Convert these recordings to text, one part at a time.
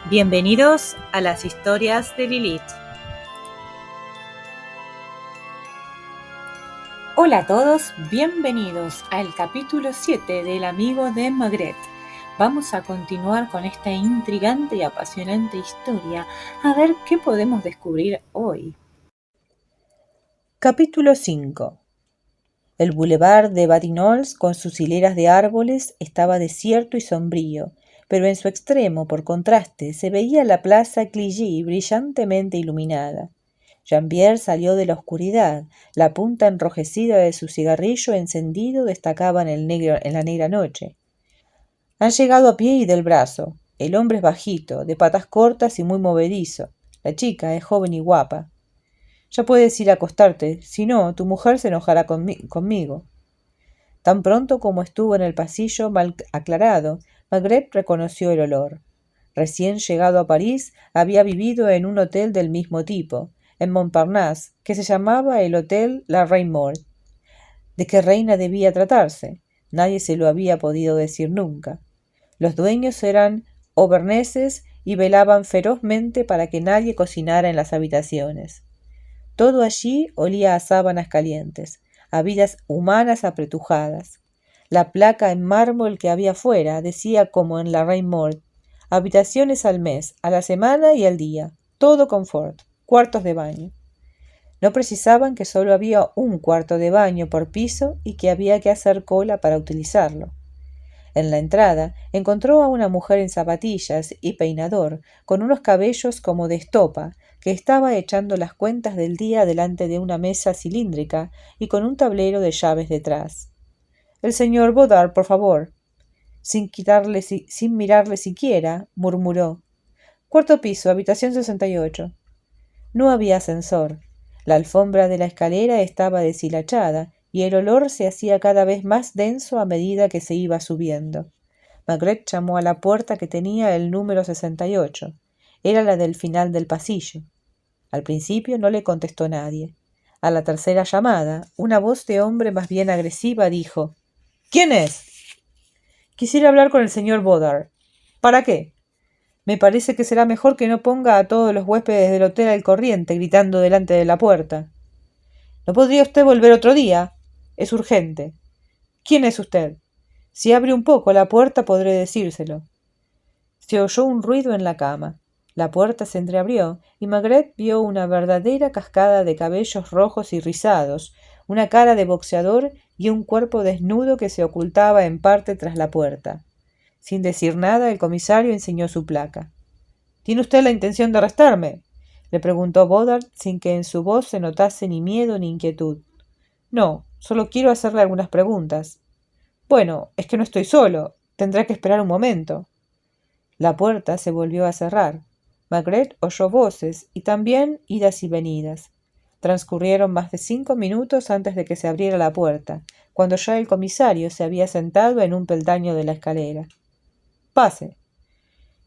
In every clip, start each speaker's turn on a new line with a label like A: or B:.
A: Bienvenidos a las historias de Lilith. Hola a todos, bienvenidos al capítulo 7 del amigo de Maigret. Vamos a continuar con esta intrigante y apasionante historia, a ver qué podemos descubrir hoy. Capítulo 5. El boulevard de Batignolles, con sus hileras de árboles, estaba desierto y sombrío, pero en su extremo, por contraste, se veía la plaza Clichy brillantemente iluminada. Jean-Pierre salió de la oscuridad. La punta enrojecida de su cigarrillo encendido destacaba en la negra noche. Han llegado a pie y del brazo. El hombre es bajito, de patas cortas y muy movedizo. La chica es joven y guapa. Ya puedes ir a acostarte, si no, tu mujer se enojará conmigo. Tan pronto como estuvo en el pasillo mal aclarado, Maigret reconoció el olor. Recién llegado a París, había vivido en un hotel del mismo tipo, en Montparnasse, que se llamaba el Hotel La Reine Morte. ¿De qué reina debía tratarse? Nadie se lo había podido decir nunca. Los dueños eran auverneses y velaban ferozmente para que nadie cocinara en las habitaciones. Todo allí olía a sábanas calientes, a vidas humanas apretujadas. La placa en mármol que había fuera decía como en la Reine Morte: habitaciones al mes, a la semana y al día, todo confort, cuartos de baño. No precisaban que solo había un cuarto de baño por piso y que había que hacer cola para utilizarlo. En la entrada encontró a una mujer en zapatillas y peinador, con unos cabellos como de estopa, que estaba echando las cuentas del día delante de una mesa cilíndrica y con un tablero de llaves detrás. El señor Bodard, por favor. Sin mirarle siquiera, murmuró: cuarto piso, habitación 68. No había ascensor. La alfombra de la escalera estaba deshilachada y el olor se hacía cada vez más denso a medida que se iba subiendo. Maigret llamó a la puerta que tenía el número 68. Era la del final del pasillo. Al principio no le contestó nadie. A la tercera llamada, una voz de hombre más bien agresiva dijo: ¿Quién es? Quisiera hablar con el señor Bodard. ¿Para qué? Me parece que será mejor que no ponga a todos los huéspedes del hotel al corriente gritando delante de la puerta. ¿No podría usted volver otro día? Es urgente. ¿Quién es usted? Si abre un poco la puerta podré decírselo. Se oyó un ruido en la cama. La puerta se entreabrió y Maigret vio una verdadera cascada de cabellos rojos y rizados, una cara de boxeador y un cuerpo desnudo que se ocultaba en parte tras la puerta. Sin decir nada, el comisario enseñó su placa. ¿Tiene usted la intención de arrestarme?, le preguntó Bodard sin que en su voz se notase ni miedo ni inquietud. No, solo quiero hacerle algunas preguntas. Bueno, es que no estoy solo. Tendrá que esperar un momento. La puerta se volvió a cerrar. Maigret oyó voces y también idas y venidas. Transcurrieron más de 5 minutos antes de que se abriera la puerta, cuando ya el comisario se había sentado en un peldaño de la escalera. Pase.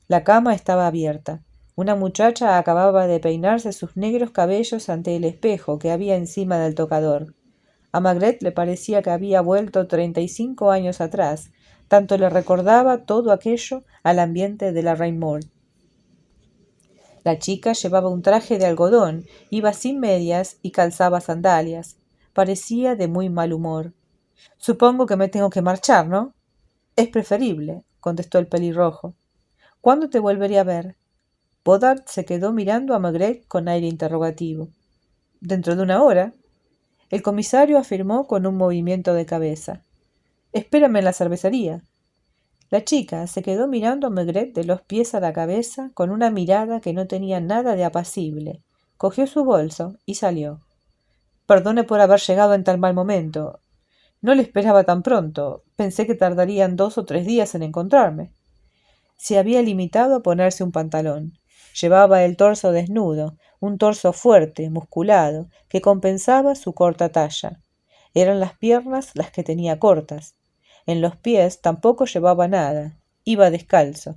A: La cama estaba abierta. Una muchacha acababa de peinarse sus negros cabellos ante el espejo que había encima del tocador. A Maigret le parecía que había vuelto 35 años atrás, tanto le recordaba todo aquello al ambiente de la Reine Morte. La chica llevaba un traje de algodón, iba sin medias y calzaba sandalias. Parecía de muy mal humor. Supongo que me tengo que marchar, ¿no? Es preferible, contestó el pelirrojo. ¿Cuándo te volveré a ver? Bodard se quedó mirando a Maigret con aire interrogativo. Dentro de una hora. El comisario afirmó con un movimiento de cabeza. Espérame en la cervecería. La chica se quedó mirando a Maigret de los pies a la cabeza con una mirada que no tenía nada de apacible. Cogió su bolso y salió. Perdone por haber llegado en tan mal momento. No le esperaba tan pronto. Pensé que tardarían 2 o 3 días en encontrarme. Se había limitado a ponerse un pantalón. Llevaba el torso desnudo, un torso fuerte, musculado, que compensaba su corta talla. Eran las piernas las que tenía cortas. En los pies tampoco llevaba nada. Iba descalzo.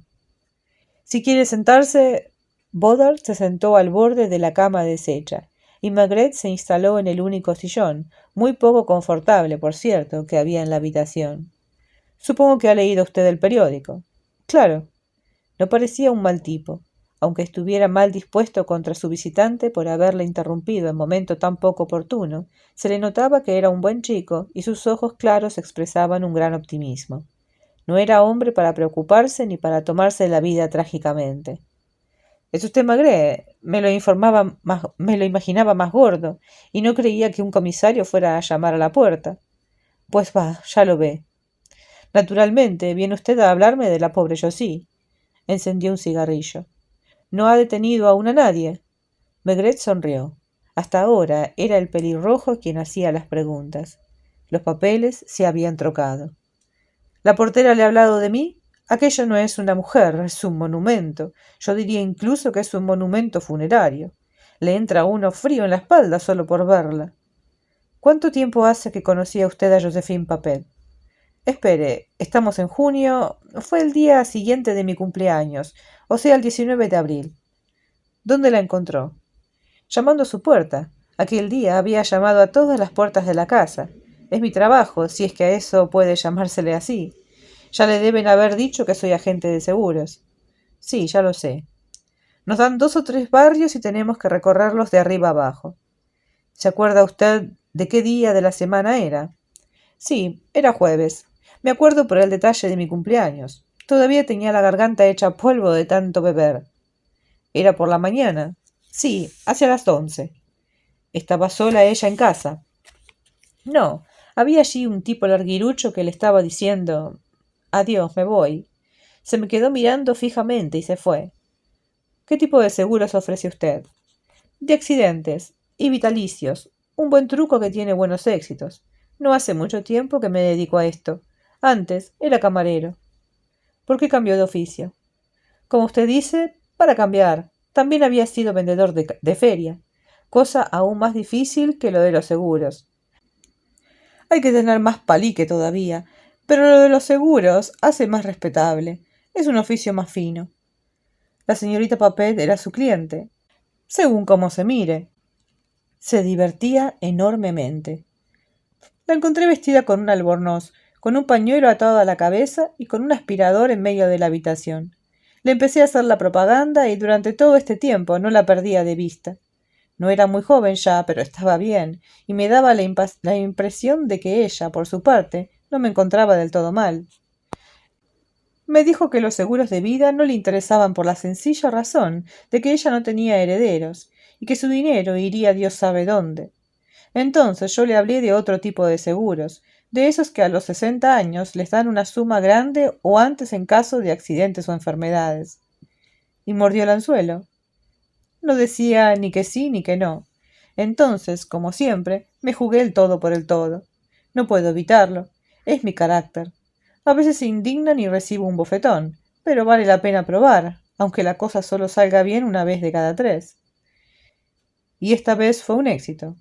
A: Si quiere sentarse. Bodard se sentó al borde de la cama deshecha, y Maigret se instaló en el único sillón, muy poco confortable, por cierto, que había en la habitación. Supongo que ha leído usted el periódico. Claro. No parecía un mal tipo. aunque estuviera mal dispuesto contra su visitante por haberle interrumpido en momento tan poco oportuno, se le notaba que era un buen chico y sus ojos claros expresaban un gran optimismo. No era hombre para preocuparse ni para tomarse la vida trágicamente. ¿Es usted Maigret? Me lo imaginaba más gordo, y no creía que un comisario fuera a llamar a la puerta. Pues va, ya lo ve. Naturalmente, viene usted a hablarme de la pobre Josie. Encendió un cigarrillo. ¿No ha detenido aún a nadie? Maigret sonrió. Hasta ahora era el pelirrojo quien hacía las preguntas. Los papeles se habían trocado. ¿La portera le ha hablado de mí? Aquella no es una mujer, es un monumento. Yo diría incluso que es un monumento funerario. Le entra a uno frío en la espalda solo por verla. ¿Cuánto tiempo hace que conocía usted a Josephine Papet? Espere, estamos en junio. Fue el día siguiente de mi cumpleaños, o sea, el 19 de abril. ¿Dónde la encontró? Llamando a su puerta. Aquel día había llamado a todas las puertas de la casa. Es mi trabajo, si es que a eso puede llamársele así. Ya le deben haber dicho que soy agente de seguros. Sí, ya lo sé. Nos dan 2 o 3 barrios y tenemos que recorrerlos de arriba abajo. ¿Se acuerda usted de qué día de la semana era? Sí, era jueves. Me acuerdo por el detalle de mi cumpleaños. Todavía tenía la garganta hecha polvo de tanto beber. ¿Era por la mañana? Sí, hacia las 11. ¿Estaba sola ella en casa? No, había allí un tipo larguirucho que le estaba diciendo adiós, me voy. Se me quedó mirando fijamente y se fue. ¿Qué tipo de seguros ofrece usted? De accidentes y vitalicios. Un buen truco que tiene buenos éxitos. No hace mucho tiempo que me dedico a esto. Antes era camarero. ¿Por qué cambió de oficio? Como usted dice, para cambiar. También había sido vendedor de feria, cosa aún más difícil que lo de los seguros. Hay que tener más palique todavía, pero lo de los seguros hace más respetable. Es un oficio más fino. La señorita Papet era su cliente, según cómo se mire. Se divertía enormemente. La encontré vestida con un albornoz, con un pañuelo atado a la cabeza y con un aspirador en medio de la habitación. Le empecé a hacer la propaganda y durante todo este tiempo no la perdía de vista. No era muy joven ya, pero estaba bien, y me daba la impresión de que ella, por su parte, no me encontraba del todo mal. Me dijo que los seguros de vida no le interesaban por la sencilla razón de que ella no tenía herederos, y que su dinero iría Dios sabe dónde. Entonces yo le hablé de otro tipo de seguros, de esos que a los 60 años les dan una suma grande o antes en caso de accidentes o enfermedades. Y mordió el anzuelo. No decía ni que sí ni que no. Entonces, como siempre, me jugué el todo por el todo. No puedo evitarlo. Es mi carácter. A veces se indignan y recibo un bofetón, pero vale la pena probar, aunque la cosa solo salga bien una vez de cada 3. Y esta vez fue un éxito.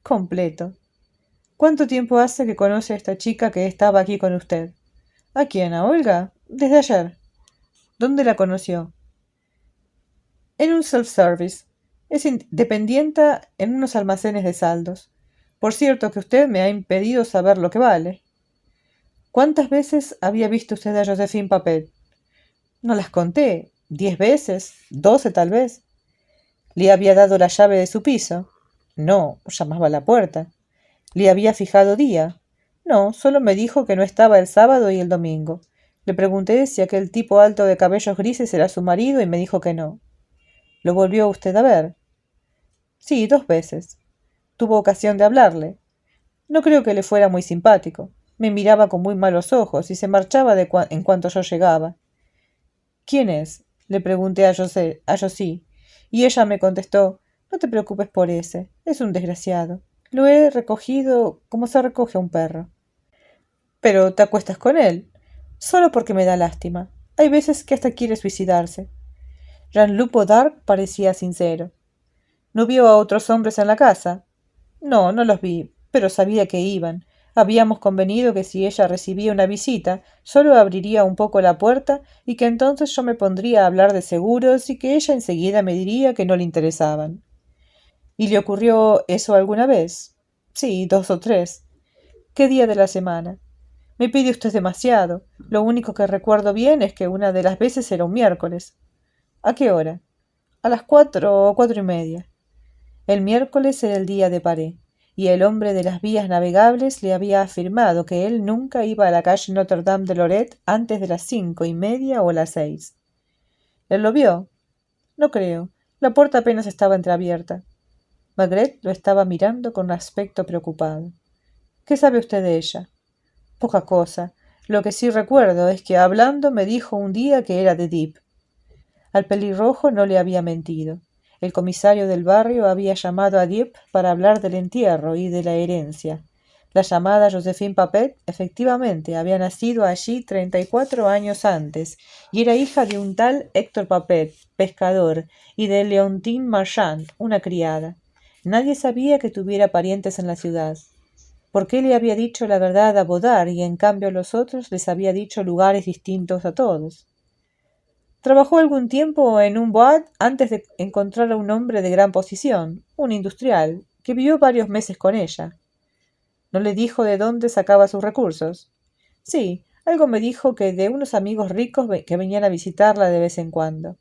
A: Completo. ¿Cuánto tiempo hace que conoce a esta chica que estaba aquí con usted? ¿A quién? ¿A Olga? Desde ayer. ¿Dónde la conoció? En un self-service. Es dependienta en unos almacenes de saldos. Por cierto que usted me ha impedido saber lo que vale. ¿Cuántas veces había visto usted a Josephine Papet? No las conté. 10 veces, 12 tal vez. ¿Le había dado la llave de su piso? No, llamaba a la puerta. ¿Le había fijado día? No, solo me dijo que no estaba el sábado y el domingo. Le pregunté si aquel tipo alto de cabellos grises era su marido y me dijo que no. ¿Lo volvió usted a ver? Sí, 2 veces. Tuvo ocasión de hablarle. No creo que le fuera muy simpático. Me miraba con muy malos ojos y se marchaba en cuanto yo llegaba. ¿Quién es? Le pregunté a Josie, y ella me contestó, no te preocupes por ese, es un desgraciado. Lo he recogido como se recoge a un perro. Pero te acuestas con él, solo porque me da lástima. Hay veces que hasta quiere suicidarse. Jean-Luc Godard parecía sincero. ¿No vio a otros hombres en la casa? No, no los vi, pero sabía que iban. Habíamos convenido que si ella recibía una visita, solo abriría un poco la puerta y que entonces yo me pondría a hablar de seguros y que ella enseguida me diría que no le interesaban. ¿Y le ocurrió eso alguna vez? Sí, 2 o 3. ¿Qué día de la semana? Me pide usted demasiado. Lo único que recuerdo bien es que una de las veces era un miércoles. ¿A qué hora? a las 4 o 4:30. El miércoles era el día de Paré, y el hombre de las vías navegables le había afirmado que él nunca iba a la calle Notre-Dame de Lorette antes de las 5:30 o las 6. ¿Él lo vio? No creo. La puerta apenas estaba entreabierta. Maigret lo estaba mirando con aspecto preocupado. ¿Qué sabe usted de ella? Poca cosa. Lo que sí recuerdo es que hablando me dijo un día que era de Dieppe. Al pelirrojo no le había mentido. El comisario del barrio había llamado a Dieppe para hablar del entierro y de la herencia. La llamada Josephine Papet efectivamente había nacido allí 34 años antes y era hija de un tal Héctor Papet, pescador, y de Leontine Marchand, una criada. Nadie sabía que tuviera parientes en la ciudad. ¿Por qué le había dicho la verdad a Bodard y en cambio a los otros les había dicho lugares distintos a todos? Trabajó algún tiempo en un boat antes de encontrar a un hombre de gran posición, un industrial, que vivió varios meses con ella. ¿No le dijo de dónde sacaba sus recursos? Sí, algo me dijo que de unos amigos ricos que venían a visitarla de vez en cuando.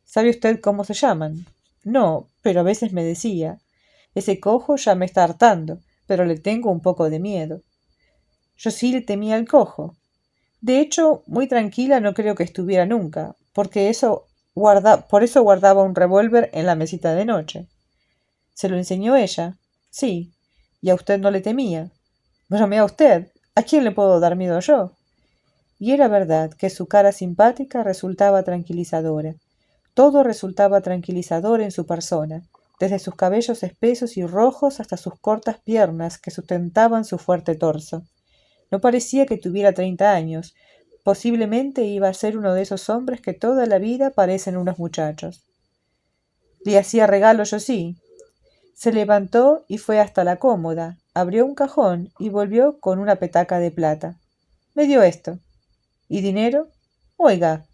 A: ¿Sabe usted cómo se llaman? No, pero a veces me decía. Ese cojo ya me está hartando, pero le tengo un poco de miedo. Yo sí le temía al cojo. De hecho, muy tranquila no creo que estuviera nunca, por eso guardaba un revólver en la mesita de noche. ¿Se lo enseñó ella? Sí. ¿Y a usted no le temía? Bromea usted. ¿A quién le puedo dar miedo yo? Y era verdad que su cara simpática resultaba tranquilizadora. Todo resultaba tranquilizador en su persona, desde sus cabellos espesos y rojos hasta sus cortas piernas que sustentaban su fuerte torso. No parecía que tuviera 30 años. Posiblemente iba a ser uno de esos hombres que toda la vida parecen unos muchachos. Le hacía regalos, yo sí. Se levantó y fue hasta la cómoda, abrió un cajón y volvió con una petaca de plata. Me dio esto. ¿Y dinero? Oiga.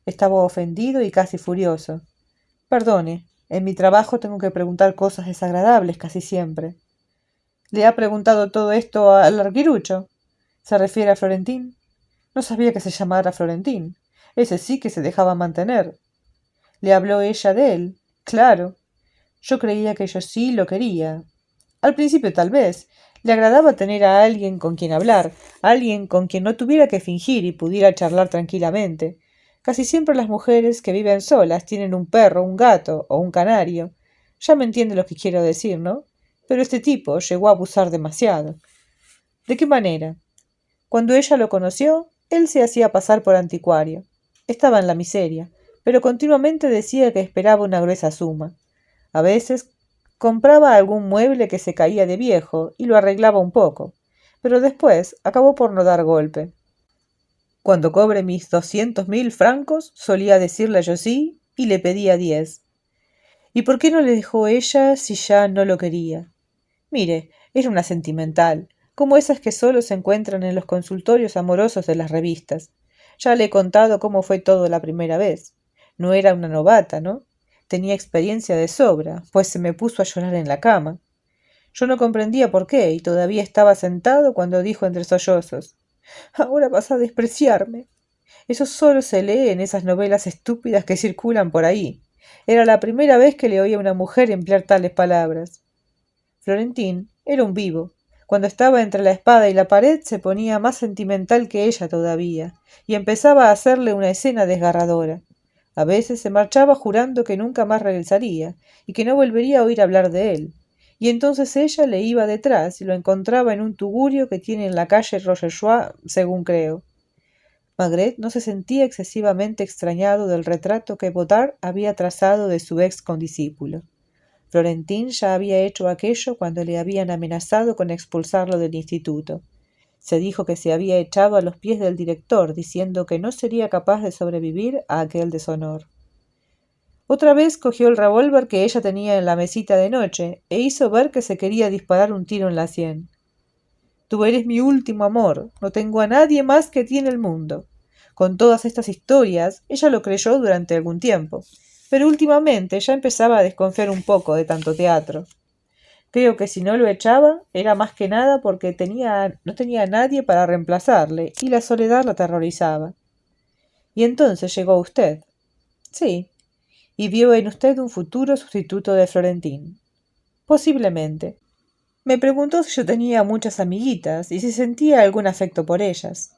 A: Estaba ofendido y casi furioso. Perdone, en mi trabajo tengo que preguntar cosas desagradables casi siempre. ¿Le ha preguntado todo esto al larguirucho? ¿Se refiere a Florentín? No sabía que se llamara Florentín. Ese sí que se dejaba mantener. ¿Le habló ella de él? Claro. Yo creía que yo sí lo quería. Al principio tal vez. Le agradaba tener a alguien con quien hablar, alguien con quien no tuviera que fingir y pudiera charlar tranquilamente. Casi siempre las mujeres que viven solas tienen un perro, un gato o un canario. Ya me entiende lo que quiero decir, ¿no? Pero este tipo llegó a abusar demasiado. ¿De qué manera? Cuando ella lo conoció, él se hacía pasar por anticuario. Estaba en la miseria, pero continuamente decía que esperaba una gruesa suma. A veces compraba algún mueble que se caía de viejo y lo arreglaba un poco, pero después acabó por no dar golpe. Cuando cobre mis 200.000 francos, solía decirle yo sí y le pedía 10. ¿Y por qué no le dejó ella si ya no lo quería? Mire, era una sentimental, como esas que solo se encuentran en los consultorios amorosos de las revistas. Ya le he contado cómo fue todo la primera vez. No era una novata, ¿no? Tenía experiencia de sobra, pues se me puso a llorar en la cama. Yo no comprendía por qué, y todavía estaba sentado cuando dijo entre sollozos: Ahora vas a despreciarme. Eso solo se lee en esas novelas estúpidas que circulan por ahí. Era la primera vez que le oía a una mujer emplear tales palabras. Florentín era un vivo. Cuando estaba entre la espada y la pared se ponía más sentimental que ella todavía, y empezaba a hacerle una escena desgarradora. A veces se marchaba jurando que nunca más regresaría, y que no volvería a oír hablar de él. Y entonces ella le iba detrás y lo encontraba en un tugurio que tiene en la calle Rochechouart, según creo. Maigret no se sentía excesivamente extrañado del retrato que Bodard había trazado de su ex condiscípulo. Florentín ya había hecho aquello cuando le habían amenazado con expulsarlo del instituto. Se dijo que se había echado a los pies del director, diciendo que no sería capaz de sobrevivir a aquel deshonor. Otra vez cogió el revólver que ella tenía en la mesita de noche e hizo ver que se quería disparar un tiro en la sien. Tú eres mi último amor, no tengo a nadie más que ti en el mundo. Con todas estas historias, ella lo creyó durante algún tiempo, pero últimamente ya empezaba a desconfiar un poco de tanto teatro. Creo que si no lo echaba, era más que nada porque no tenía a nadie para reemplazarle, y la soledad la aterrorizaba. Y entonces llegó usted. Sí. y vio en usted un futuro sustituto de Florentín. Posiblemente. Me preguntó si yo tenía muchas amiguitas y si sentía algún afecto por ellas.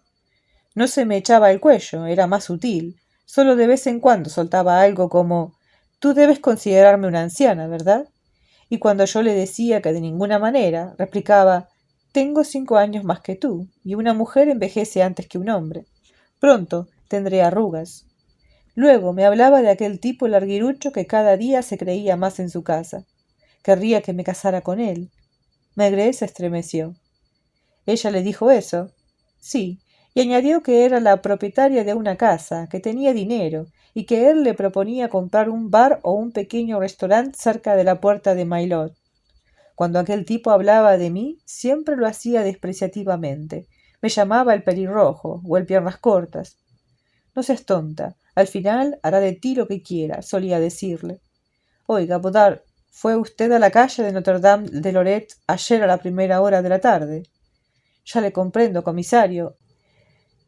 A: No se me echaba el cuello, era más sutil. Solo de vez en cuando soltaba algo como «Tú debes considerarme una anciana, ¿verdad?». Y cuando yo le decía que de ninguna manera, replicaba «Tengo 5 años más que tú, y una mujer envejece antes que un hombre. Pronto tendré arrugas». Luego me hablaba de aquel tipo larguirucho que cada día se creía más en su casa. Querría que me casara con él. Maigret se estremeció. ¿Ella le dijo eso? Sí, y añadió que era la propietaria de una casa, que tenía dinero, y que él le proponía comprar un bar o un pequeño restaurante cerca de la puerta de Maillot. Cuando aquel tipo hablaba de mí, siempre lo hacía despreciativamente. Me llamaba el pelirrojo o el piernas cortas. No seas tonta, al final hará de ti lo que quiera, solía decirle. Oiga, Bodard, ¿fue usted a la calle de Notre-Dame de Lorette ayer a la primera hora de la tarde? Ya le comprendo, comisario.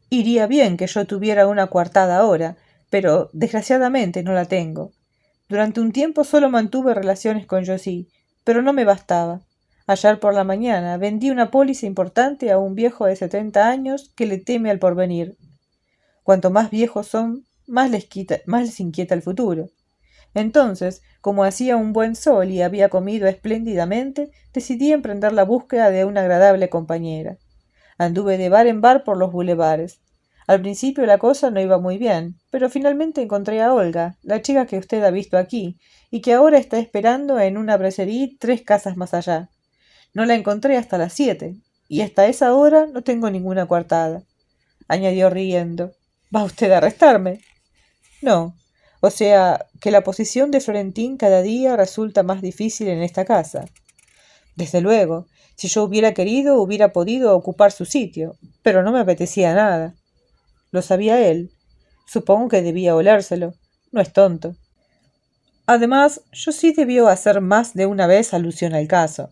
A: Iría bien que yo tuviera una coartada ahora, pero desgraciadamente no la tengo. Durante un tiempo solo mantuve relaciones con Josie, pero no me bastaba. Ayer por la mañana vendí una póliza importante a un viejo de 70 años que le teme al porvenir. Cuanto más viejos son, más les inquieta el futuro. Entonces, como hacía un buen sol y había comido espléndidamente, decidí emprender la búsqueda de una agradable compañera. Anduve de bar en bar por los bulevares. Al principio la cosa no iba muy bien, pero finalmente encontré a Olga, la chica que usted ha visto aquí, y que ahora está esperando en una brasserie 3 casas más allá. No la encontré hasta las 7, y hasta esa hora no tengo ninguna coartada, añadió riendo. ¿Va usted a arrestarme? No. O sea, que la posición de Florentín cada día resulta más difícil en esta casa. Desde luego, si yo hubiera querido, hubiera podido ocupar su sitio, pero no me apetecía nada. Lo sabía él. Supongo que debía olérselo. No es tonto. Además, yo sí debió hacer más de una vez alusión al caso.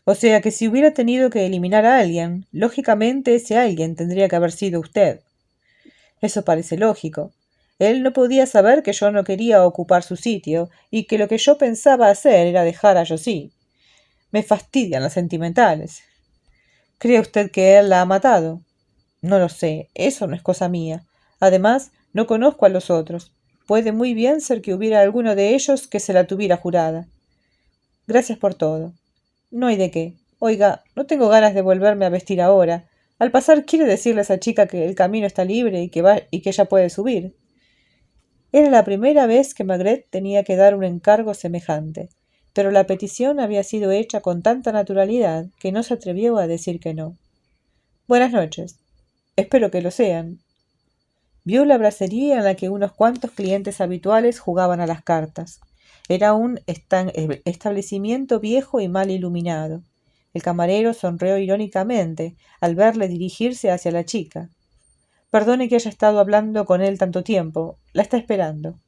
A: O sea que si hubiera tenido que eliminar a alguien, lógicamente ese alguien tendría que haber sido usted. Eso parece lógico. Él no podía saber que yo no quería ocupar su sitio y que lo que yo pensaba hacer era dejar a Josie. Me fastidian las sentimentales. ¿Cree usted que él la ha matado? No lo sé, eso no es cosa mía. Además, no conozco a los otros. Puede muy bien ser que hubiera alguno de ellos que se la tuviera jurada. Gracias por todo. No hay de qué. Oiga, no tengo ganas de volverme a vestir ahora. Al pasar quiere decirle a esa chica que el camino está libre y que ella puede subir. Era la primera vez que Maigret tenía que dar un encargo semejante, pero la petición había sido hecha con tanta naturalidad que no se atrevió a decir que no. Buenas noches. Espero que lo sean. Vio la bracería en la que unos cuantos clientes habituales jugaban a las cartas. Era un establecimiento viejo y mal iluminado. El camarero sonrió irónicamente al verle dirigirse hacia la chica. Perdone que haya estado hablando con él tanto tiempo. La está esperando.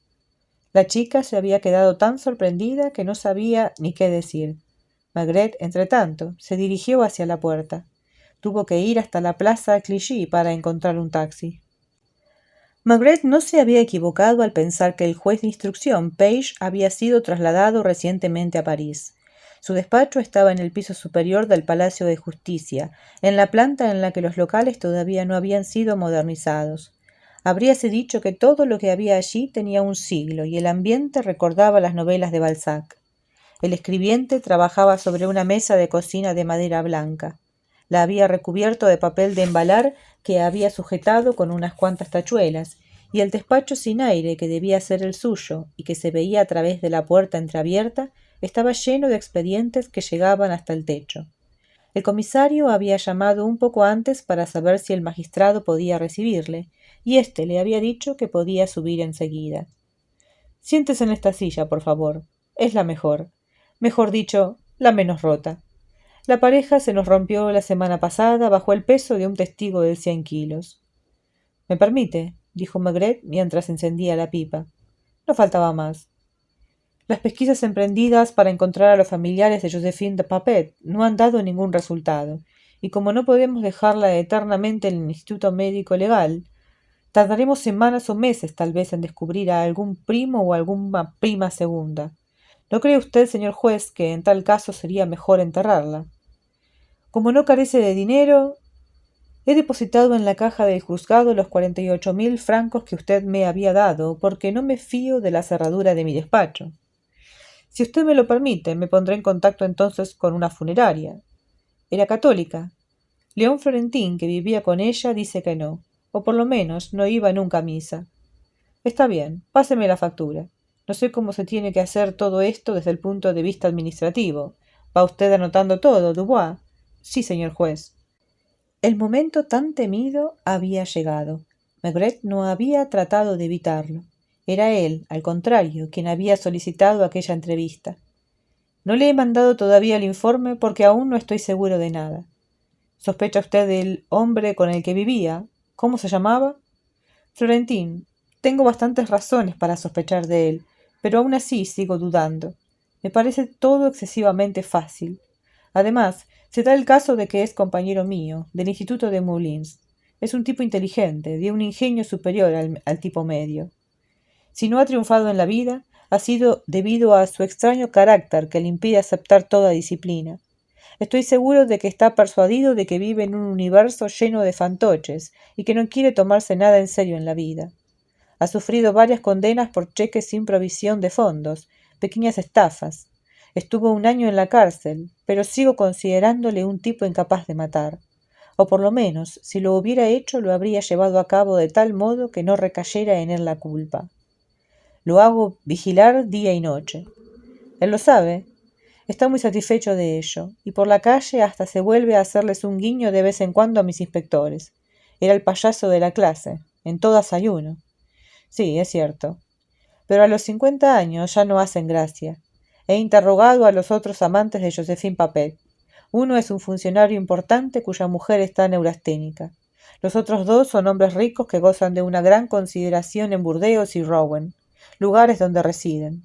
A: La chica se había quedado tan sorprendida que no sabía ni qué decir. Maigret, entretanto, se dirigió hacia la puerta. Tuvo que ir hasta la plaza Clichy para encontrar un taxi. Maigret no se había equivocado al pensar que el juez de instrucción Page había sido trasladado recientemente a París. Su despacho estaba en el piso superior del Palacio de Justicia, en la planta en la que los locales todavía no habían sido modernizados. Habríase dicho que todo lo que había allí tenía un siglo y el ambiente recordaba las novelas de Balzac. El escribiente trabajaba sobre una mesa de cocina de madera blanca. La había recubierto de papel de embalar que había sujetado con unas cuantas tachuelas, y el despacho sin aire que debía ser el suyo y que se veía a través de la puerta entreabierta estaba lleno de expedientes que llegaban hasta el techo. El comisario había llamado un poco antes para saber si el magistrado podía recibirle, y éste le había dicho que podía subir enseguida. Siéntese en esta silla, por favor. Es la mejor. Mejor dicho, la menos rota. La pareja se nos rompió la semana pasada bajo el peso de un testigo de 100 kilos. —¿Me permite? —dijo Maigret mientras encendía la pipa. No faltaba más. Las pesquisas emprendidas para encontrar a los familiares de Joséphine de Papet no han dado ningún resultado, y como no podemos dejarla eternamente en el Instituto Médico Legal, Tardaremos semanas o meses tal vez en descubrir a algún primo o alguna prima segunda. ¿No cree usted, señor juez, que en tal caso sería mejor enterrarla? Como no carece de dinero, he depositado en la caja del juzgado los 48.000 francos que usted me había dado, porque no me fío de la cerradura de mi despacho. Si usted me lo permite, me pondré en contacto entonces con una funeraria. Era católica. León Florentín, que vivía con ella, dice que no, o por lo menos no iba nunca a misa. Está bien, páseme la factura. No sé cómo se tiene que hacer todo esto desde el punto de vista administrativo. ¿Va usted anotando todo, Dubois? Sí, señor juez. El momento tan temido había llegado. Maigret no había tratado de evitarlo. Era él, al contrario, quien había solicitado aquella entrevista. No le he mandado todavía el informe porque aún no estoy seguro de nada. ¿Sospecha usted del hombre con el que vivía? ¿Cómo se llamaba? Florentín. Tengo bastantes razones para sospechar de él, pero aún así sigo dudando. Me parece todo excesivamente fácil. Además, se da el caso de que es compañero mío, del Instituto de Moulins. Es un tipo inteligente, de un ingenio superior al tipo medio. Si no ha triunfado en la vida, ha sido debido a su extraño carácter que le impide aceptar toda disciplina. Estoy seguro de que está persuadido de que vive en un universo lleno de fantoches y que no quiere tomarse nada en serio en la vida. Ha sufrido varias condenas por cheques sin provisión de fondos, pequeñas estafas. Estuvo 1 año en la cárcel, pero sigo considerándole un tipo incapaz de matar. O por lo menos, si lo hubiera hecho, lo habría llevado a cabo de tal modo que no recayera en él la culpa. Lo hago vigilar día y noche. Él lo sabe. Está muy satisfecho de ello, y por la calle hasta se vuelve a hacerles un guiño de vez en cuando a mis inspectores. Era el payaso de la clase. En todas hay uno. Sí, es cierto. Pero a los 50 años ya no hacen gracia. He interrogado a los otros amantes de Josephine Papet. Uno es un funcionario importante cuya mujer está neurasténica. Los otros dos son hombres ricos que gozan de una gran consideración en Burdeos y Rouen, lugares donde residen.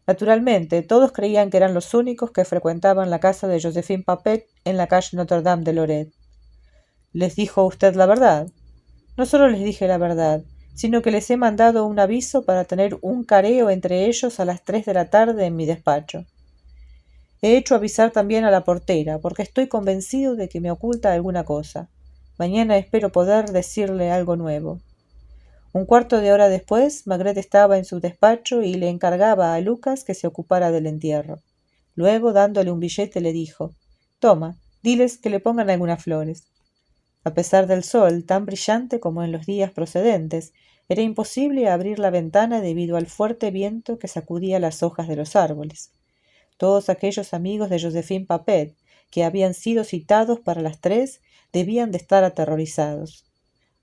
A: Naturalmente, todos creían que eran los únicos que frecuentaban la casa de Josephine Papet en la calle Notre-Dame de Lorette. ¿Les dijo usted la verdad? No solo les dije la verdad, sino que les he mandado un aviso para tener un careo entre ellos a las 3 de la tarde en mi despacho. He hecho avisar también a la portera, porque estoy convencido de que me oculta alguna cosa. Mañana espero poder decirle algo nuevo. 1/4 de hora después, Maigret estaba en su despacho y le encargaba a Lucas que se ocupara del entierro. Luego, dándole un billete, le dijo: «Toma, diles que le pongan algunas flores». A pesar del sol, tan brillante como en los días procedentes, era imposible abrir la ventana debido al fuerte viento que sacudía las hojas de los árboles. Todos aquellos amigos de Josephine Papet, que habían sido citados para las 3, debían de estar aterrorizados.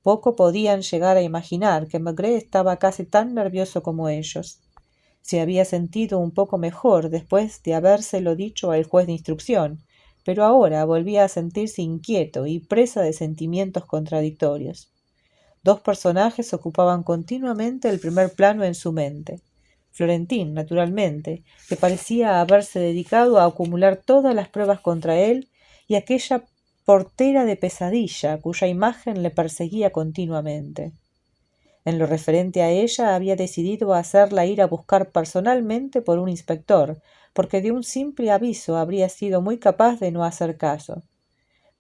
A: Poco podían llegar a imaginar que Maigret estaba casi tan nervioso como ellos. Se había sentido un poco mejor después de habérselo dicho al juez de instrucción, pero ahora volvía a sentirse inquieto y presa de sentimientos contradictorios. Dos personajes ocupaban continuamente el primer plano en su mente. Florentín, naturalmente, que parecía haberse dedicado a acumular todas las pruebas contra él, y aquella portera de pesadilla cuya imagen le perseguía continuamente. En lo referente a ella, había decidido hacerla ir a buscar personalmente por un inspector, porque de un simple aviso habría sido muy capaz de no hacer caso.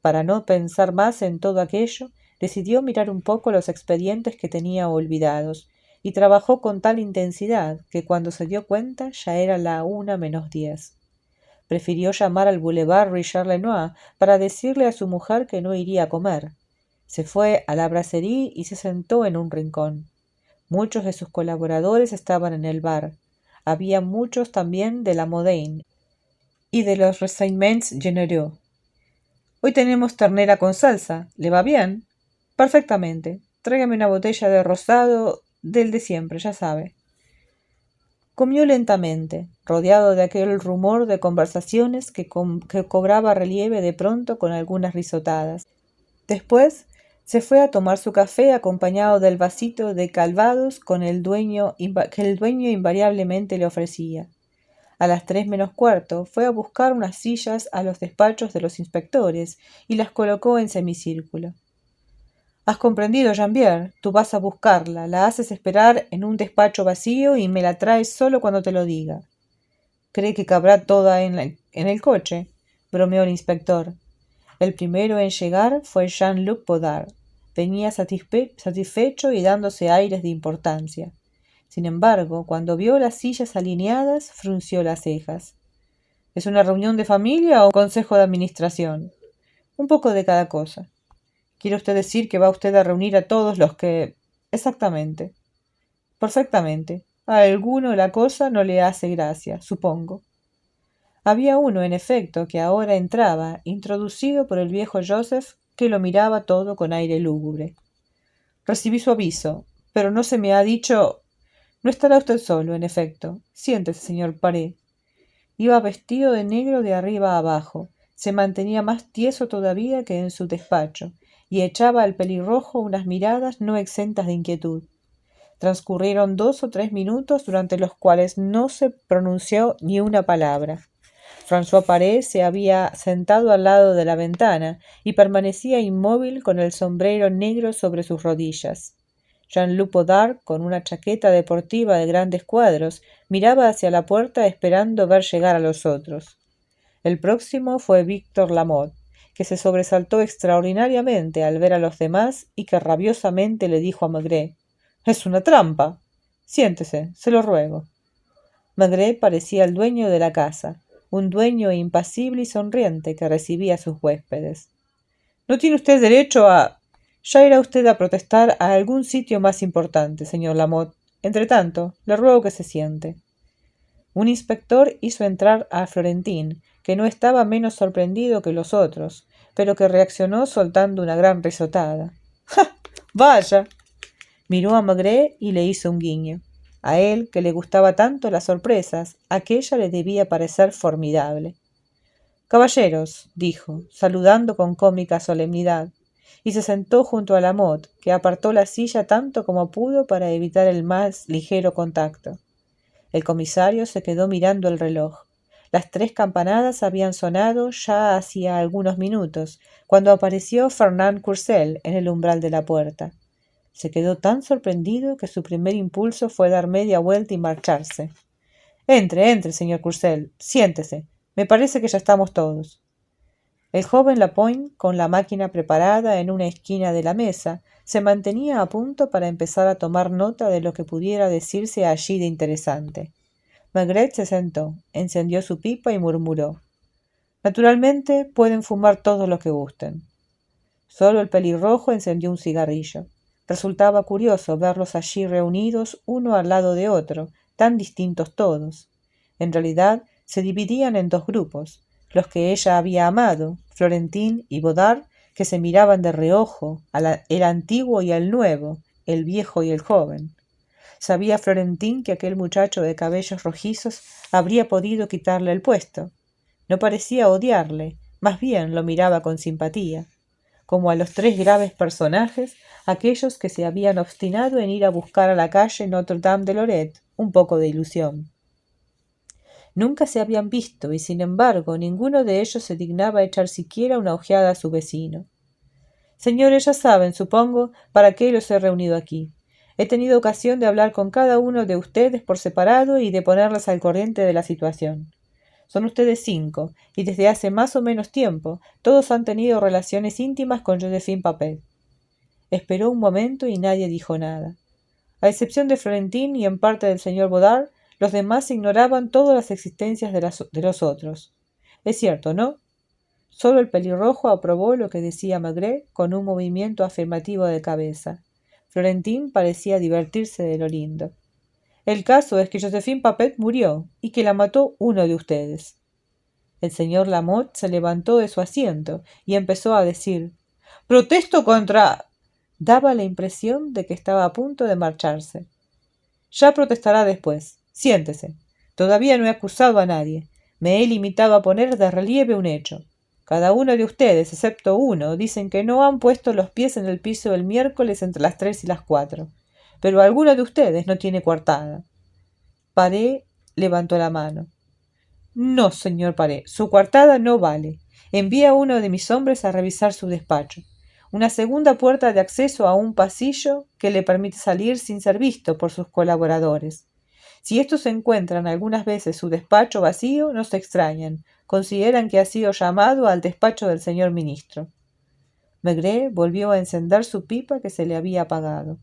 A: Para no pensar más en todo aquello, decidió mirar un poco los expedientes que tenía olvidados, y trabajó con tal intensidad que cuando se dio cuenta ya era la 1 menos 10. Prefirió llamar al Boulevard Richard Lenoir para decirle a su mujer que no iría a comer. Se fue a la brasserie y se sentó en un rincón. Muchos de sus colaboradores estaban en el bar. Había muchos también de la Modane y de los Renseignements Généraux. «Hoy tenemos ternera con salsa. ¿Le va bien?» «Perfectamente. Tráigame una botella de rosado del de siempre, ya sabe». Comió lentamente, rodeado de aquel rumor de conversaciones que cobraba relieve de pronto con algunas risotadas. Después se fue a tomar su café acompañado del vasito de Calvados que el dueño invariablemente le ofrecía. A las 3 menos 1/4 fue a buscar unas sillas a los despachos de los inspectores y las colocó en semicírculo. Has comprendido, Jean-Pierre. Tú vas a buscarla, la haces esperar en un despacho vacío y me la traes solo cuando te lo diga. ¿Cree que cabrá toda en el coche? Bromeó el inspector. El primero en llegar fue Jean-Luc Godard. Venía satisfecho y dándose aires de importancia. Sin embargo, cuando vio las sillas alineadas, frunció las cejas. ¿Es una reunión de familia o un consejo de administración? Un poco de cada cosa. ¿Quiere usted decir que va usted a reunir a todos los que... Exactamente. Perfectamente. A alguno la cosa no le hace gracia, supongo. Había uno, en efecto, que ahora entraba, introducido por el viejo Joseph, que lo miraba todo con aire lúgubre. Recibí su aviso, pero no se me ha dicho... No estará usted solo, en efecto. Siéntese, señor Paré. Iba vestido de negro de arriba a abajo. Se mantenía más tieso todavía que en su despacho, y echaba al pelirrojo unas miradas no exentas de inquietud. Transcurrieron 2 o 3 minutos durante los cuales no se pronunció ni una palabra. François Paré se había sentado al lado de la ventana y permanecía inmóvil con el sombrero negro sobre sus rodillas. Jean-Luc Godard, con una chaqueta deportiva de grandes cuadros, miraba hacia la puerta esperando ver llegar a los otros. El próximo fue Víctor Lamotte, que se sobresaltó extraordinariamente al ver a los demás y que rabiosamente le dijo a Maigret: «¡Es una trampa! Siéntese, se lo ruego». Maigret parecía el dueño de la casa, un dueño impasible y sonriente que recibía a sus huéspedes. «No tiene usted derecho a...» «Ya irá usted a protestar a algún sitio más importante, señor Lamotte. Entretanto, le ruego que se siente». Un inspector hizo entrar a Florentín, que no estaba menos sorprendido que los otros, pero que reaccionó soltando una gran risotada. «¡Ja! ¡Vaya!». Miró a Maigret y le hizo un guiño. A él, que le gustaba tanto las sorpresas, aquella le debía parecer formidable. «Caballeros», dijo, saludando con cómica solemnidad, y se sentó junto a Lamotte, que apartó la silla tanto como pudo para evitar el más ligero contacto. El comisario se quedó mirando el reloj. Las 3 campanadas habían sonado ya hacía algunos minutos, cuando apareció Fernand Courcelles en el umbral de la puerta. Se quedó tan sorprendido que su primer impulso fue dar media vuelta y marcharse. Entre, señor Courcelles, siéntese. Me parece que ya estamos todos». El joven Lapointe, con la máquina preparada en una esquina de la mesa, se mantenía a punto para empezar a tomar nota de lo que pudiera decirse allí de interesante. Maigret se sentó, encendió su pipa y murmuró: «Naturalmente pueden fumar todos los que gusten». Solo el pelirrojo encendió un cigarrillo. Resultaba curioso verlos allí reunidos uno al lado de otro, tan distintos todos. En realidad se dividían en 2 grupos: los que ella había amado, Florentín y Godard, que se miraban de reojo, el antiguo y el nuevo, el viejo y el joven. Sabía Florentín que aquel muchacho de cabellos rojizos habría podido quitarle el puesto. No parecía odiarle, más bien lo miraba con simpatía, como a los 3 graves personajes, aquellos que se habían obstinado en ir a buscar a la calle Notre-Dame de Lorette un poco de ilusión. Nunca se habían visto y sin embargo ninguno de ellos se dignaba echar siquiera una ojeada a su vecino. «Señores, ya saben, supongo, para qué los he reunido aquí. He tenido ocasión de hablar con cada uno de ustedes por separado y de ponerles al corriente de la situación. Son ustedes 5, y desde hace más o menos tiempo todos han tenido relaciones íntimas con Joséphine Papet». Esperó un momento y nadie dijo nada. A excepción de Florentín y en parte del señor Godard, los demás ignoraban todas las existencias de los otros. Es cierto, ¿no? Solo el pelirrojo aprobó lo que decía Maigret con un movimiento afirmativo de cabeza. Florentín parecía divertirse de lo lindo. «El caso es que Joséphine Papet murió y que la mató uno de ustedes». El señor Lamotte se levantó de su asiento y empezó a decir: «Protesto contra...». Daba la impresión de que estaba a punto de marcharse. «Ya protestará después. Siéntese. Todavía no he acusado a nadie. Me he limitado a poner de relieve un hecho. Cada uno de ustedes, excepto uno, dicen que no han puesto los pies en el piso el miércoles entre las 3 y las 4. Pero alguno de ustedes no tiene coartada». Paré levantó la mano. «No, señor Paré, su coartada no vale. Envía a uno de mis hombres a revisar su despacho. una segunda puerta de acceso a un pasillo que le permite salir sin ser visto por sus colaboradores. Si estos encuentran algunas veces su despacho vacío, no se extrañan, consideran que ha sido llamado al despacho del señor ministro. Maigret volvió a encender su pipa que se le había apagado.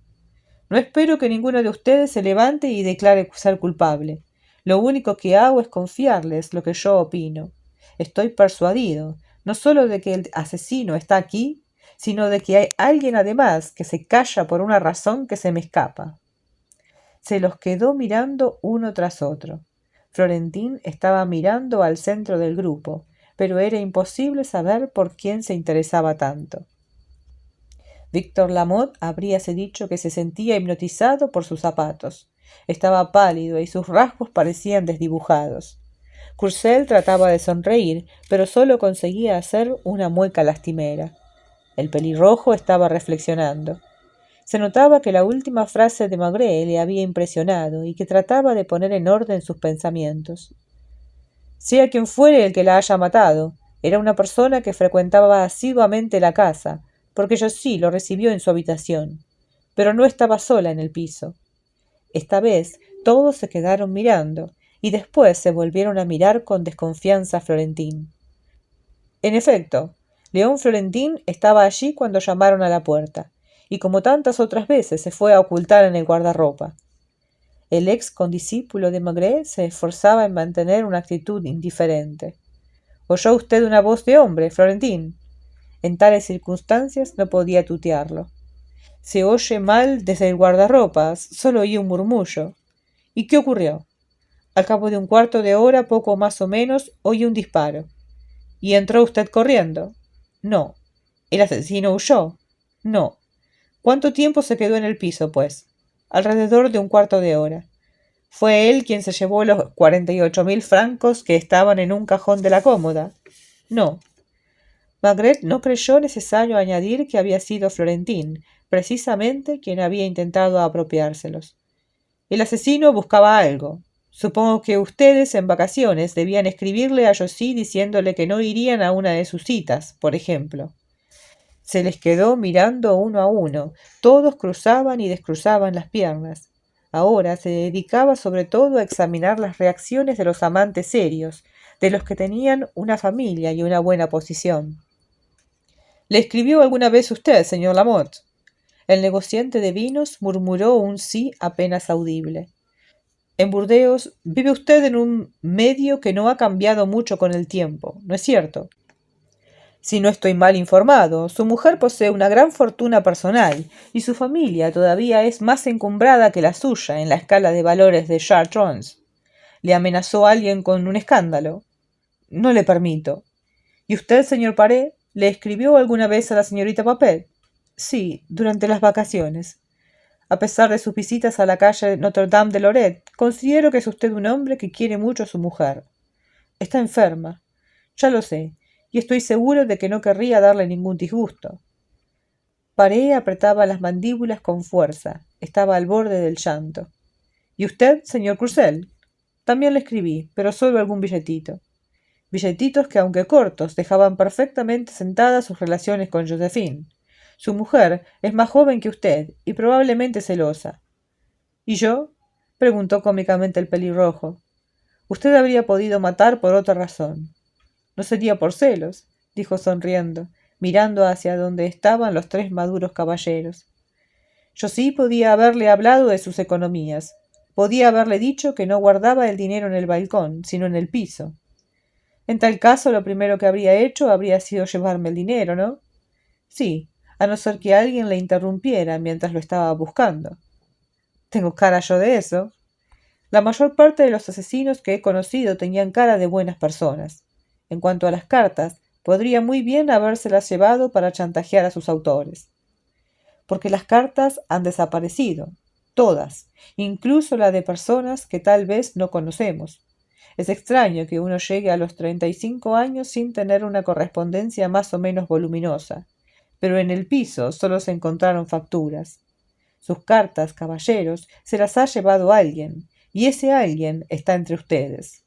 A: No espero que ninguno de ustedes se levante y declare ser culpable. Lo único que hago es confiarles lo que yo opino. Estoy persuadido, no solo de que el asesino está aquí, sino de que hay alguien además que se calla por una razón que se me escapa. Se los quedó mirando uno tras otro. Florentín estaba mirando al centro del grupo, pero era imposible saber por quién se interesaba tanto. Víctor Lamotte habríase dicho que se sentía hipnotizado por sus zapatos. Estaba pálido y sus rasgos parecían desdibujados. Courcelles trataba de sonreír, pero solo conseguía hacer una mueca lastimera. El pelirrojo estaba reflexionando. Se notaba que la última frase de Maigret le había impresionado y que trataba de poner en orden sus pensamientos. Sea quien fuere el que la haya matado, era una persona que frecuentaba asiduamente la casa, porque Josie lo recibió en su habitación, pero no estaba sola en el piso. Esta vez todos se quedaron mirando, y después se volvieron a mirar con desconfianza a Florentín. En efecto, León Florentín estaba allí cuando llamaron a la puerta, y como tantas otras veces se fue a ocultar en el guardarropa. El ex condiscípulo de Maigret se esforzaba en mantener una actitud indiferente. ¿Oyó usted una voz de hombre, Florentín? En tales circunstancias no podía tutearlo. Se oye mal desde el guardarropas, solo oí un murmullo. ¿Y qué ocurrió? Al cabo de un cuarto de hora, poco más o menos, oí un disparo. ¿Y entró usted corriendo? No. ¿El asesino huyó? No. ¿Cuánto tiempo se quedó en el piso, pues? Alrededor de un cuarto de hora. ¿Fue él quien se llevó los 48.000 francos que estaban en un cajón de la cómoda? No. Maigret no creyó necesario añadir que había sido Florentín, precisamente quien había intentado apropiárselos. El asesino buscaba algo. Supongo que ustedes en vacaciones debían escribirle a Josie diciéndole que no irían a una de sus citas, por ejemplo. Se les quedó mirando uno a uno. Todos cruzaban y descruzaban las piernas. Ahora se dedicaba sobre todo a examinar las reacciones de los amantes serios, de los que tenían una familia y una buena posición. ¿Le escribió alguna vez usted, señor Lamotte? El negociante de vinos murmuró un sí apenas audible. En Burdeos vive usted en un medio que no ha cambiado mucho con el tiempo, ¿no es cierto? Si no estoy mal informado, su mujer posee una gran fortuna personal y su familia todavía es más encumbrada que la suya en la escala de valores de Chartrons. ¿Le amenazó alguien con un escándalo? No le permito. ¿Y usted, señor Paré, le escribió alguna vez a la señorita Papet? Sí, durante las vacaciones. A pesar de sus visitas a la calle Notre-Dame de Lorette, considero que es usted un hombre que quiere mucho a su mujer. Está enferma. Ya lo sé, y estoy seguro de que no querría darle ningún disgusto. Paré apretaba las mandíbulas con fuerza. Estaba al borde del llanto. ¿Y usted, señor Courcelles? También le escribí, pero solo algún billetito. Billetitos que, aunque cortos, dejaban perfectamente sentadas sus relaciones con Josephine. Su mujer es más joven que usted y probablemente celosa. ¿Y yo? Preguntó cómicamente el pelirrojo. Usted habría podido matar por otra razón. No sería por celos, dijo sonriendo, mirando hacia donde estaban los tres maduros caballeros. Yo sí podía haberle hablado de sus economías. Podía haberle dicho que no guardaba el dinero en el balcón, sino en el piso. En tal caso, lo primero que habría hecho habría sido llevarme el dinero, ¿no? Sí, a no ser que alguien le interrumpiera mientras lo estaba buscando. ¿Tengo cara yo de eso? La mayor parte de los asesinos que he conocido tenían cara de buenas personas. En cuanto a las cartas, podría muy bien habérselas llevado para chantajear a sus autores. Porque las cartas han desaparecido, todas, incluso la de personas que tal vez no conocemos. Es extraño que uno llegue a los 35 años sin tener una correspondencia más o menos voluminosa, pero en el piso solo se encontraron facturas. Sus cartas, caballeros, se las ha llevado alguien, y ese alguien está entre ustedes.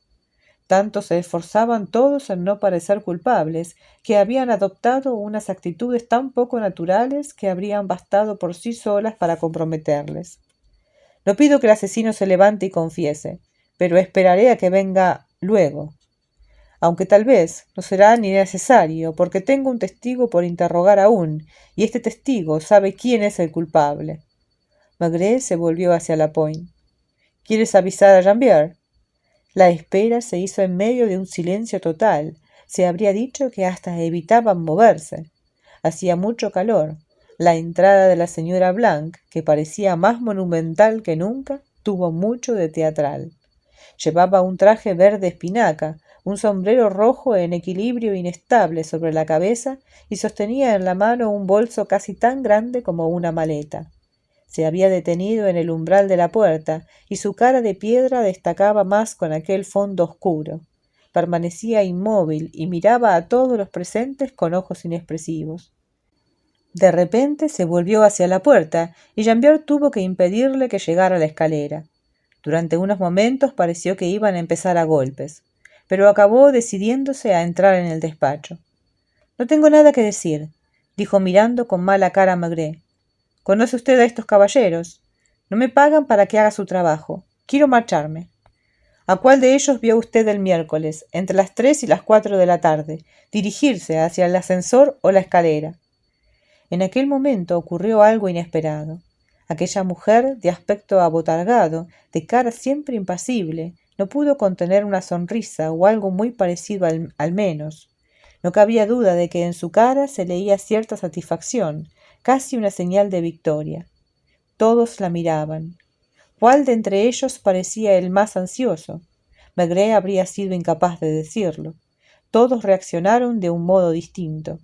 A: Tanto se esforzaban todos en no parecer culpables, que habían adoptado unas actitudes tan poco naturales que habrían bastado por sí solas para comprometerles. No pido que el asesino se levante y confiese, pero esperaré a que venga luego, aunque tal vez no será ni necesario, porque tengo un testigo por interrogar aún, y este testigo sabe quién es el culpable. Maigret se volvió hacia Lapointe. ¿Quieres avisar a Jambier? La espera se hizo en medio de un silencio total. Se habría dicho que hasta evitaban moverse. Hacía mucho calor. La entrada de la señora Blanc, que parecía más monumental que nunca, tuvo mucho de teatral. Llevaba un traje verde espinaca, un sombrero rojo en equilibrio inestable sobre la cabeza y sostenía en la mano un bolso casi tan grande como una maleta. Se había detenido en el umbral de la puerta y su cara de piedra destacaba más con aquel fondo oscuro. Permanecía inmóvil y miraba a todos los presentes con ojos inexpresivos. De repente se volvió hacia la puerta y Jambier tuvo que impedirle que llegara a la escalera. Durante unos momentos pareció que iban a empezar a golpes, pero acabó decidiéndose a entrar en el despacho. No tengo nada que decir, dijo mirando con mala cara a Maigret. ¿Conoce usted a estos caballeros? No me pagan para que haga su trabajo. Quiero marcharme. ¿A cuál de ellos vio usted el miércoles, entre las 3 y las 4 de la tarde, dirigirse hacia el ascensor o la escalera? En aquel momento ocurrió algo inesperado. Aquella mujer, de aspecto abotargado, de cara siempre impasible, no pudo contener una sonrisa o algo muy parecido al menos. No cabía duda de que en su cara se leía cierta satisfacción, casi una señal de victoria. Todos la miraban. ¿Cuál de entre ellos parecía el más ansioso? Maigret habría sido incapaz de decirlo. Todos reaccionaron de un modo distinto.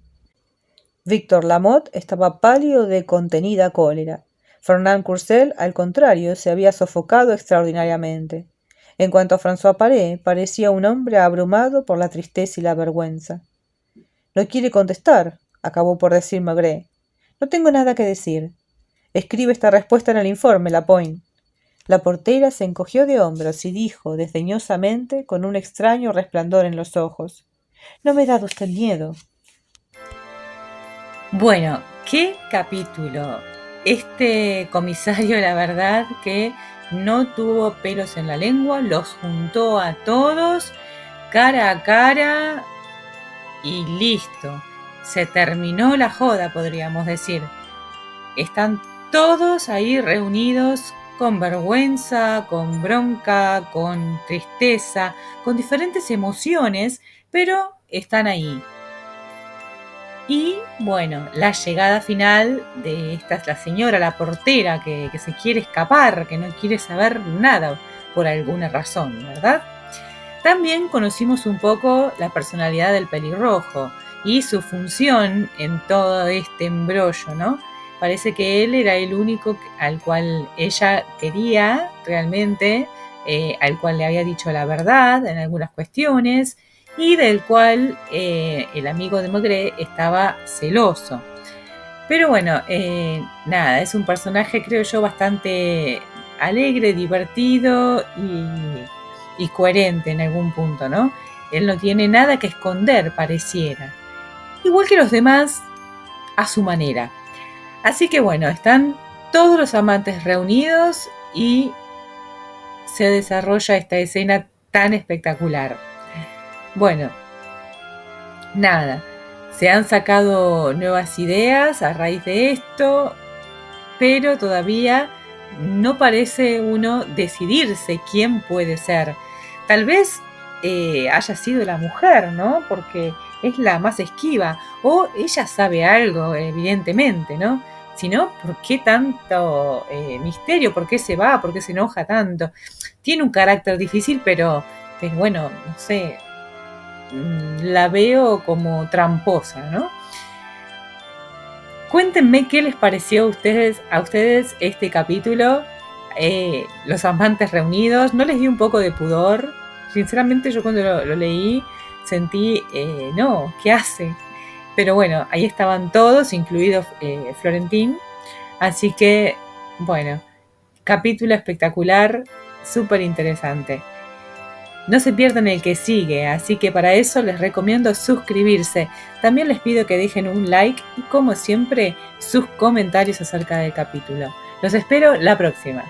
A: Víctor Lamotte estaba pálido de contenida cólera. Fernand Courcelles, al contrario, se había sofocado extraordinariamente. En cuanto a François Paré, parecía un hombre abrumado por la tristeza y la vergüenza. «No quiere contestar», acabó por decir Maigret. «No tengo nada que decir. Escribe esta respuesta en el informe, Lapointe». La portera se encogió de hombros y dijo desdeñosamente, con un extraño resplandor en los ojos: «No me da usted miedo». Bueno, qué capítulo. Este comisario, la verdad que no tuvo pelos en la lengua, los juntó a todos, cara a cara, y listo. Se terminó la joda, podríamos decir. Están todos ahí reunidos con vergüenza, con bronca, con tristeza, con diferentes emociones, pero están ahí. Y bueno, la llegada final de esta es la señora, la portera, que se quiere escapar, que no quiere saber nada por alguna razón, ¿verdad? También conocimos un poco la personalidad del pelirrojo y su función en todo este embrollo, ¿no? Parece que él era el único al cual ella quería realmente, al cual le había dicho la verdad en algunas cuestiones, y del cual el amigo de Maigret estaba celoso. Pero bueno, nada, es un personaje, creo yo, bastante alegre, divertido y coherente en algún punto, ¿no? Él no tiene nada que esconder, pareciera. Igual que los demás, a su manera. Así que bueno, están todos los amantes reunidos y se desarrolla esta escena tan espectacular. Bueno, nada, se han sacado nuevas ideas a raíz de esto, pero todavía no parece uno decidirse quién puede ser. Tal vez haya sido la mujer, ¿no? Porque es la más esquiva, o ella sabe algo, evidentemente, ¿no? Si no, ¿por qué tanto misterio? ¿Por qué se va? ¿Por qué se enoja tanto? Tiene un carácter difícil, pero bueno, no sé, la veo como tramposa, ¿no? Cuéntenme qué les pareció a ustedes este capítulo, los amantes reunidos. ¿No les dio un poco de pudor? Sinceramente yo cuando lo leí sentí, no, ¿qué hace? Pero bueno, ahí estaban todos, incluido Florentín. Así que, bueno, capítulo espectacular, súper interesante. No se pierdan el que sigue, así que para eso les recomiendo suscribirse. También les pido que dejen un like y, como siempre, sus comentarios acerca del capítulo. Los espero la próxima.